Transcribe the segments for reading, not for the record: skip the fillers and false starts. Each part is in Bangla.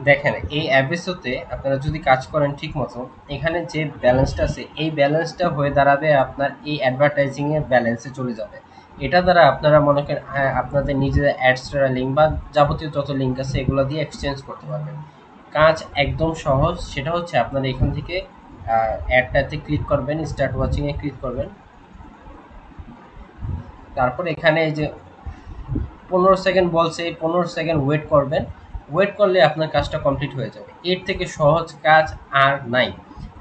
দেখেন এই অ্যাবিসোতে আপনারা যদি কাজ করেন ঠিক মতো, এখানে যে ব্যালেন্সটা আছে এই ব্যালেন্সটা হয়ে দাঁড়াবে আপনার এই অ্যাডভার্টাইজিং এর ব্যালেন্সে চলে যাবে। এটা দ্বারা আপনারা মনে করেন আপনাদের নিজেদের অ্যাডস্টারা লিঙ্ক বা যাবতীয় যত লিঙ্ক আছে এগুলো দিয়ে এক্সচেঞ্জ করতে পারবেন। কাজ একদম সহজ, সেটা হচ্ছে আপনারা এখান থেকে অ্যাডটাতে ক্লিক করবেন, স্টার্ট ওয়াচিং এ ক্লিক করবেন। তারপর এখানে এই যে 15 সেকেন্ড বলছে, এই 15 সেকেন্ড ওয়েট করবেন। ওয়েট করলে আপনার কাজটা কমপ্লিট হয়ে যাবে। এর থেকে সহজ কাজ আর নাই।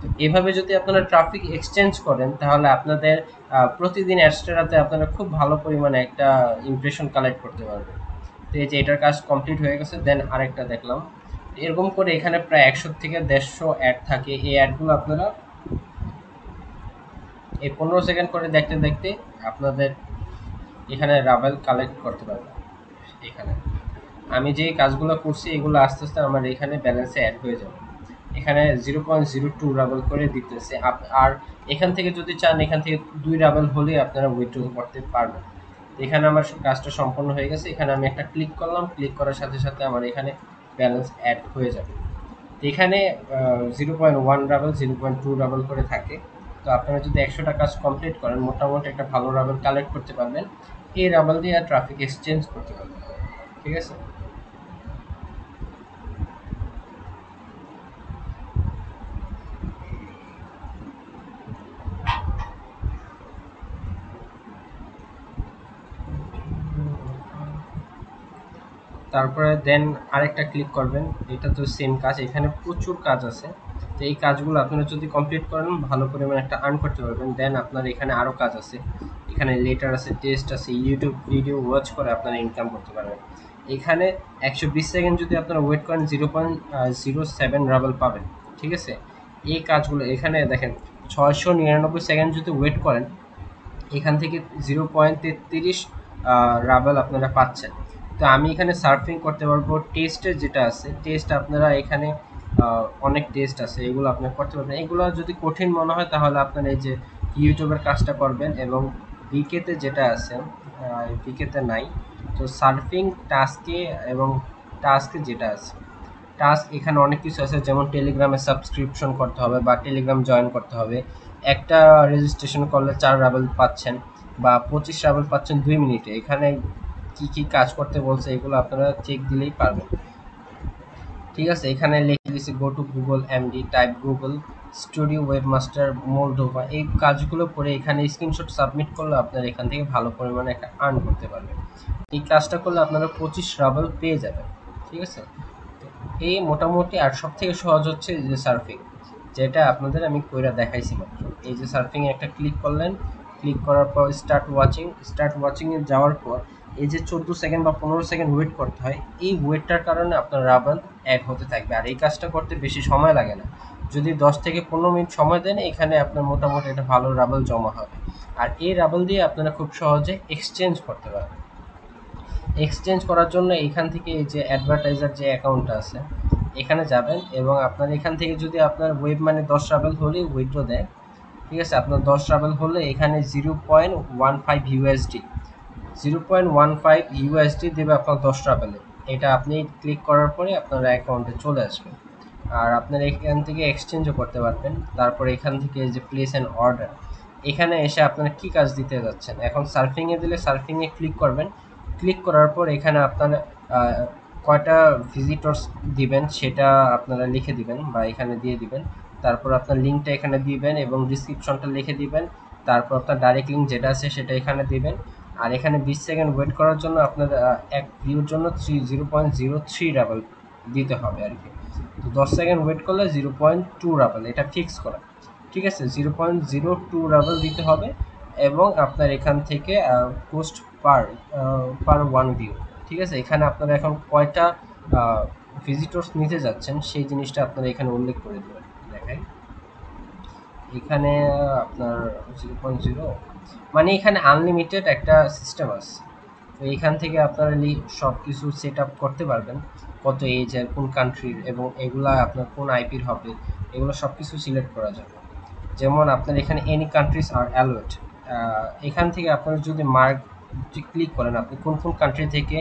তো এভাবে যদি আপনারা ট্রাফিক এক্সচেঞ্জ করেন তাহলে আপনাদের প্রতিদিন অ্যাডস্টারাতে আপনারা খুব ভালো পরিমাণে একটা ইমপ্রেশন কালেক্ট করতে পারবেন। তো এই যে এটার কাজ কমপ্লিট হয়ে গেছে, দেন আরেকটা দেখলাম। এরকম করে এখানে প্রায় 100 থেকে 150 অ্যাড থাকে। এই অ্যাডগুলো আপনারা এই 15 সেকেন্ড করে দেখতে দেখতে আপনাদের এখানে রাবেল কালেক্ট করতে পারবেন। এখানে আমি যে কাজগুলো করছি এগুলো আস্তে আস্তে আমার এখানে ব্যালেন্সে অ্যাড হয়ে যাবে। এখানে 0.02 রাবেল করে দিতেছে। আর এখান থেকে যদি চান এখান থেকে 2 রাবেল হলে আপনারা উইথড্র করতে পারবেন। এখানে আমার কাজটা সম্পন্ন হয়ে গেছে। এখানে আমি একটা ক্লিক করলাম, ক্লিক করার সাথে সাথে আমার এখানে ব্যালেন্স অ্যাড হয়ে যাবে। এখানে 0.1 রাবেল 0.2 রাবেল করে থাকে। তো আপনারা যদি 100টা কাজ কমপ্লিট করেন মোটামুটি একটা ভালো রাবেল কালেক্ট করতে পারবেন। এই রাবেল দিয়ে আর ট্রাফিক এক্সচেঞ্জ করতে পারবেন। ঠিক আছে। তারপরে দেন আরেকটা ক্লিক করবেন। এটা তো সেম কাজ, এখানে প্রচুর কাজ আছে। তো এই কাজগুলো আপনারা যদি কমপ্লিট করেন ভালো পরিমাণে একটা আর্ন করতে পারবেন। দেন আপনার এখানে আরও কাজ আছে, এখানে লেটার আছে, টেস্ট আছে, ইউটিউব ভিডিও ওয়াচ করে আপনারা ইনকাম করতে পারবেন। এখানে 120 সেকেন্ড যদি আপনারা ওয়েট করেন 0.07 রাবেল পাবেন। ঠিক আছে। এই কাজগুলো এখানে দেখেন 699 সেকেন্ড যদি ওয়েট করেন এখান থেকে 0.33 রাবেল আপনারা পাচ্ছেন। তো আমি এখানে সার্ফিং করতে পারবো। টেস্টের যেটা আছে টেস্ট আপনারা এখানে অনেক টেস্ট আছে, এগুলো আপনারা করতে পারবেন। এগুলো যদি কঠিন মনে হয় তাহলে আপনারা এই যে ইউটিউবের কাজটা করবেন। এবং বিকেতে যেটা আছে বিকেতে নাই। তো সার্ফিং টাস্কে এবং টাস্কে যেটা আছে টাস্ক এখানে অনেক কিছু আছে, যেমন টেলিগ্রামে সাবস্ক্রিপশন করতে হবে বা টেলিগ্রাম জয়েন করতে হবে। একটা রেজিস্ট্রেশন করলে 4 রাবেল পাচ্ছেন বা 25 রাবেল পাচ্ছেন 2 মিনিটে। এখানে কি কি কাজ করতে বলছে এগুলো আপনারা চেক দিলেই পারবেন। ঠিক আছে। এখানে লিখে দিয়েছি go to Google MD, type Google studio webmaster Moldova. এই কাজগুলো করে এখানে স্ক্রিনশট সাবমিট করলে আপনারা এখান থেকে ভালো পরিমাণে একটা আর্ন করতে পারবেন। এই কাজটা করলে আপনারা 25 রাবেল পেয়ে যাবেন। ঠিক আছে। এই মোটামুটি। আর সব থেকে সহজ হচ্ছে এই যে সার্ফিং, যেটা আপনাদের আমি কইরা দেখাইছি মাত্র। এই যে সার্ফিং একটা ক্লিক করলেন, ক্লিক করার পর স্টার্ট ওয়াচিং এ যাওয়ার পর এই যে 14 সেকেন্ড বা 15 সেকেন্ড ওয়েট করতে হয়, এই ওয়েটটার কারণে আপনার রাবাল অ্যাড হতে থাকবে। আর এই কাজটা করতে বেশি সময় লাগে না। যদি 10 থেকে 15 মিনিট সময় দেন এখানে আপনার মোটামুটি একটা ভালো রাবাল জমা হবে। আর এই রাবাল দিয়ে আপনারা খুব সহজে এক্সচেঞ্জ করতে পারবেন। এক্সচেঞ্জ করার জন্য এখান থেকে এই যে অ্যাডভার্টাইজার যে অ্যাকাউন্টটা আছে এখানে যাবেন এবং আপনার এখান থেকে যদি আপনার ওয়েব মানে 10 রাবেল হলেই উইথড্র দেয়। ঠিক আছে। আপনার 10 রাবেল হলে এখানে 0.15 ইউএসডি 0.15 ইউএসডি দেবে আপনার 10 রাবেলে। এটা আপনি ক্লিক করার পরে আপনার অ্যাকাউন্টে চলে আসবে। আর আপনার এখান থেকে এক্সচেঞ্জও করতে পারবেন। তারপর এখান থেকে যে প্লেস অ্যান্ড অর্ডার, এখানে এসে আপনারা কি কাজ দিতে যাচ্ছেন, এখন সার্ফিংয়ে দিলে সার্ফিংয়ে ক্লিক করবেন। ক্লিক করার পর এখানে আপনার কয়টা ভিজিটর্স দিবেন সেটা আপনারা লিখে দিবেন বা এখানে দিয়ে দিবেন। তারপর আপনার লিঙ্কটা এখানে দিবেন এবং ডিসক্রিপশনটা লিখে দিবেন। তারপর আপনার ডাইরেক্ট লিঙ্ক যেটা আছে সেটা এখানে দিবেন। আর এখানে 20 সেকেন্ড ওয়েট করার জন্য আপনার এক ভিউর জন্য 0.03 রাবেল দিতে হবে আর কি। তো 10 সেকেন্ড ওয়েট করলে 0.2 রাবেল, এটা ফিক্স করা। ঠিক আছে। 0.02 রাবেল দিতে হবে। এবং আপনার এখান থেকে পোস্ট পার পার ওয়ান ভিউ। ঠিক আছে। এখানে আপনারা এখন কয়টা ভিজিটর্স নিতে যাচ্ছেন সেই জিনিসটা আপনারা এখানে উল্লেখ করে দেবেন। দেখাই এখানে আপনার 0.0 মানে এখানে আনলিমিটেড একটা সিস্টেম আছে। তো এইখান থেকে আপনারা সব কিছু সেট আপ করতে পারবেন, কত এজের, কোন কান্ট্রির এবং এগুলা আপনার কোন আইপির হবে, এগুলো সব কিছু সিলেক্ট করা যাবে। যেমন আপনার এখানে এনি কান্ট্রিজ আর অ্যালোয়েড, এখান থেকে আপনার যদি মার্ক ক্লিক করেন আপনি কোন কোন কান্ট্রি থেকে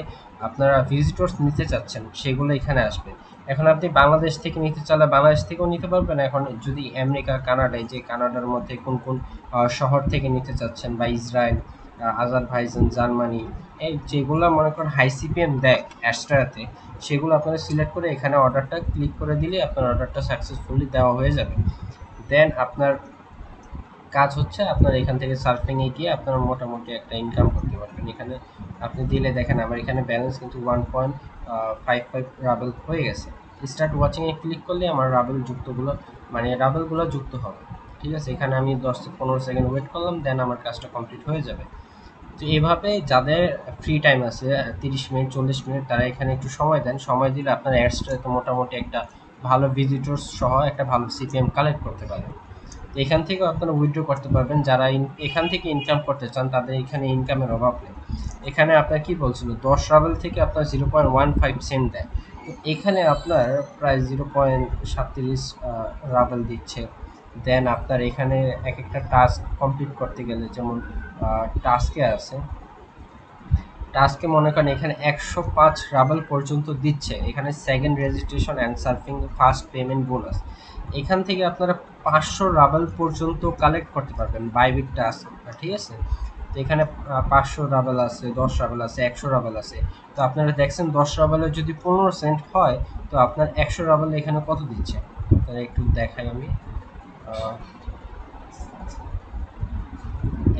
আপনারা ভিজিটর্স নিতে চাচ্ছেন সেগুলো এখানে আসবে। এখন আপনি বাংলাদেশ থেকে নিতে চাইলে বাংলাদেশ থেকেও নিতে পারবেন। এখন যদি আমেরিকা, কানাডায়, যে কানাডার মধ্যে কোন কোন শহর থেকে নিতে চাচ্ছেন, বা ইসরায়েল, আজারবাইজান, জার্মানি, এই যেগুলো মনে করেন হাই সিপিএম দেয় অ্যাস্ট্রাতে, সেগুলো আপনারা সিলেক্ট করে এখানে অর্ডারটা ক্লিক করে দিলে আপনার অর্ডারটা সাকসেসফুলি দেওয়া হয়ে যাবে। দেন আপনার কাজ হচ্ছে আপনার এখান থেকে সার্ফিংয়ে গিয়ে আপনারা মোটামুটি একটা ইনকাম করতে পারবেন। এখানে আপনি দিলে দেখেন আমার এখানে ব্যালেন্স কিন্তু 1.55 রাবেল হয়ে গেছে। স্টার্ট ওয়াচিংয়ে ক্লিক করলে আমার রাবেল যুক্তগুলো, মানে রাবেলগুলো যুক্ত হবে। ঠিক আছে, এখানে আমি 10-15 সেকেন্ড ওয়েট করলাম, দেন আমার কাজটা কমপ্লিট হয়ে যাবে। তো এভাবে যাদের ফ্রি টাইম আছে 30 মিনিট 40 মিনিট, তারা এখানে একটু সময় দেন, সময় দিলে আপনার অ্যাডসটা তো মোটামুটি একটা ভালো ভিজিটর্স সহ একটা ভালো সিপিএম কালেক্ট করতে পারবেন। তো এখান থেকেও আপনারা উইথড্র করতে পারবেন। যারা এখান থেকে ইনকাম করতে চান তাদের এখানে ইনকামের অভাব নেই। এখানে আপনার কি বলছিল 10 রাবেল থেকে আপনার 0.15 সেন্ট দেয়। তো এখানে আপনার প্রায় 0.37 রাবেল দিচ্ছে। দেন আপনার এখানে এক একটা টাস্ক কমপ্লিট করতে গেলে, যেমন টাস্কে আছে, টাস্কে মনে করেন এখানে 105 রাবেল পর্যন্ত দিচ্ছে। এখানে second registration and surfing first payment bonus, এখান থেকে আপনারা 500 রাবেল পর্যন্ত কালেক্ট করতে পারবেন বাইবিট টাস্ক। ঠিক আছে, তো এখানে 500 রাবেল আছে, 10 রাবেল আছে, 100 রাবেল আছে। তো আপনারা দেখছেন 10 রাবেলের যদি 15 সেন্ট হয়, তো আপনার 100 রাবেল এখানে কত দিচ্ছে আপনারা একটু দেখাই আমি।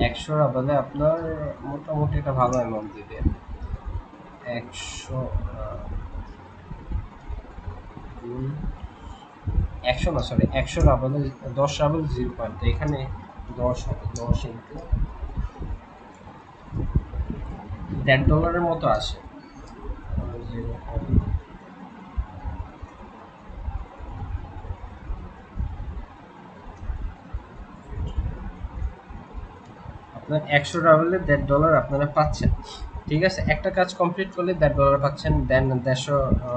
100 রাবেলে আপনার মোটামুটি একটা ভালো অ্যামাউন্ট দিবে। 100 100 না, সরি, 100 রাবেলে 10 রাবেল 0 পয়েন্ট, তো এখানে 10 হবে, 10 ইন্টু $1.50 মতো আসে। আপনার 100 রাবেলে $1.50 আপনারা পাচ্ছেন। ঠিক আছে, একটা কাজ কমপ্লিট করলে $1.50 পাচ্ছেন। দেন 150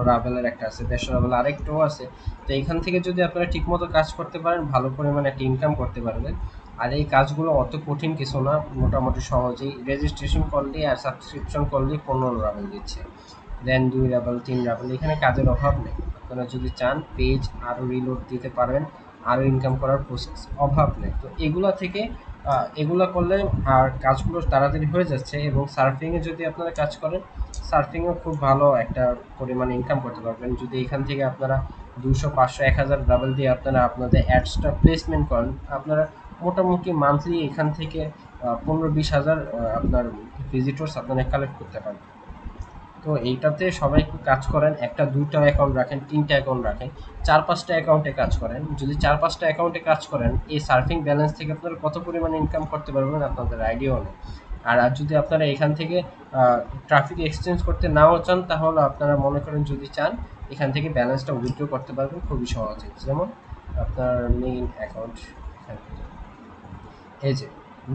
রাবেলের একটা আছে, 150 রাবেল আরেকটাও আছে। তো এখান থেকে যদি আপনারা ঠিকমতো কাজ করতে পারেন, ভালো পরিমাণে একটা ইনকাম করতে পারবেন। আর এই কাজগুলো অত কঠিন কিছু না, মোটামুটি সহজেই। রেজিস্ট্রেশন করলে আর সাবস্ক্রিপশন করলে 15 রাবেল দিচ্ছে। দেন 2 রাবেল, 3 রাবেল, এখানে কাজের অভাব নেই। আপনারা যদি চান পেজ আরও রিলোড দিতে পারবেন, আরও ইনকাম করার প্রসেস অভাব নেই। তো এগুলা থেকে এগুলো করলে আর কাজগুলো তাড়াতাড়ি হয়ে যাচ্ছে। এবং সার্ফিংয়ে যদি আপনারা কাজ করেন, সার্ফিংয়েও খুব ভালো একটা পরিমাণে ইনকাম করতে পারবেন। যদি এখান থেকে আপনারা 200, 500, 1000 ডাবল দিয়ে আপনারা আপনাদের অ্যাডসটা প্লেসমেন্ট করেন, আপনারা মোটামুটি মান্থলি এখান থেকে 15-20 হাজার আপনার ভিজিটর্স আপনারা কালেক্ট করতে পারবেন। তো এইটাতে সবাই একটু কাজ করেন, একটা 2টা অ্যাকাউন্ট রাখেন, 3টা অ্যাকাউন্ট রাখেন, 4-5টা অ্যাকাউন্টে কাজ করেন। যদি 4-5টা অ্যাকাউন্টে কাজ করেন, এই সার্ফিং ব্যালেন্স থেকে আপনারা কত পরিমাণে ইনকাম করতে পারবেন আপনাদের আইডিয়াও নেই। আর যদি আপনারা এখান থেকে ট্রাফিক এক্সচেঞ্জ করতে নাও চান, তাহলে আপনারা মনে করেন যদি চান এখান থেকে ব্যালেন্সটা উইথড্র করতে পারবেন খুবই সহজে। যেমন আপনার মেইন অ্যাকাউন্ট, এই যে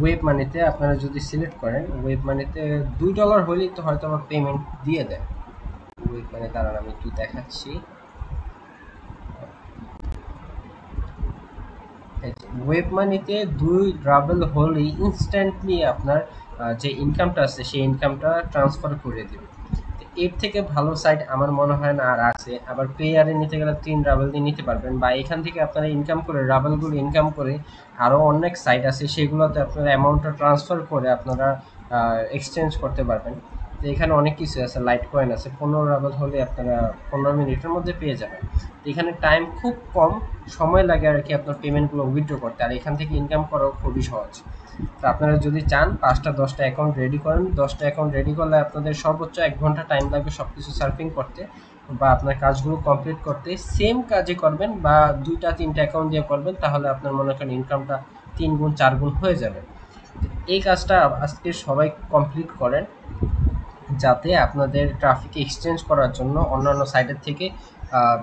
ওয়েব মানিতে আপনারা যদি সিলেক্ট করেন, ওয়েব মানিতে $2 হলেই তো হয়তো আমার পেমেন্ট দিয়ে দেয়। ওয়েব মানে দাঁড়ান আমি একটু দেখাচ্ছি। ওয়েব মানিতে 2 রাবেল হলেই ইনস্ট্যান্টলি আপনার যে ইনকামটা আছে সেই ইনকামটা ট্রান্সফার করে দেবে। এর থেকে ভালো সাইট আমার মনে হয় না আর আছে। আবার পেয়ারে নিতে গেলে 3 রাবেল দিয়ে নিতে পারবেন, বা এখান থেকে আপনারা ইনকাম করে রাবেলগুলো ইনকাম করে আরও অনেক সাইট আছে সেগুলোতে আপনারা অ্যামাউন্টটা ট্রান্সফার করে আপনারা এক্সচেঞ্জ করতে পারবেন। তো এখানে অনেক কিছু আছে, লাইট কয়েন আছে, 15 রাবেল হলে আপনারা 15 মিনিটের মধ্যে পেয়ে যাবেন। তো এখানে টাইম খুব কম সময় লাগে আর কি আপনার পেমেন্টগুলো উইথড্র করতে, আর এখান থেকে ইনকাম করাও খুবই সহজ। তো আপনারা যদি চান 5টা-10টা অ্যাকাউন্ট রেডি করেন, 10টা অ্যাকাউন্ট রেডি করলে আপনাদের সর্বোচ্চ 1 ঘন্টা টাইম লাগবে সব কিছু সার্ফিং করতে বা আপনার কাজগুলো কমপ্লিট করতে। সেম কাজে করবেন বা 2টা-3টা অ্যাকাউন্ট দিয়ে করবেন, তাহলে আপনার মনে করেন ইনকামটা 3 গুণ 4 গুণ হয়ে যাবে। এই কাজটা আজকে সবাই কমপ্লিট করেন, যাতে আপনাদের ট্রাফিক এক্সচেঞ্জ করার জন্য অন্যান্য সাইটের থেকে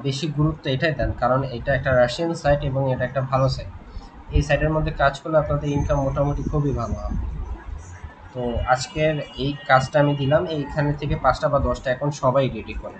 বেশি গুরুত্ব এটাই দেন, কারণ এটা একটা রাশিয়ান সাইট এবং এটা একটা ভালো সাইট। এই সাইটের মধ্যে কাজ করলে আপনাদের ইনকাম মোটামুটি খুবই ভালো হবে। তো আজকের এই কাজটা আমি দিলাম, এইখানে থেকে 5টা বা 10টা এখন সবাই রেডি করে।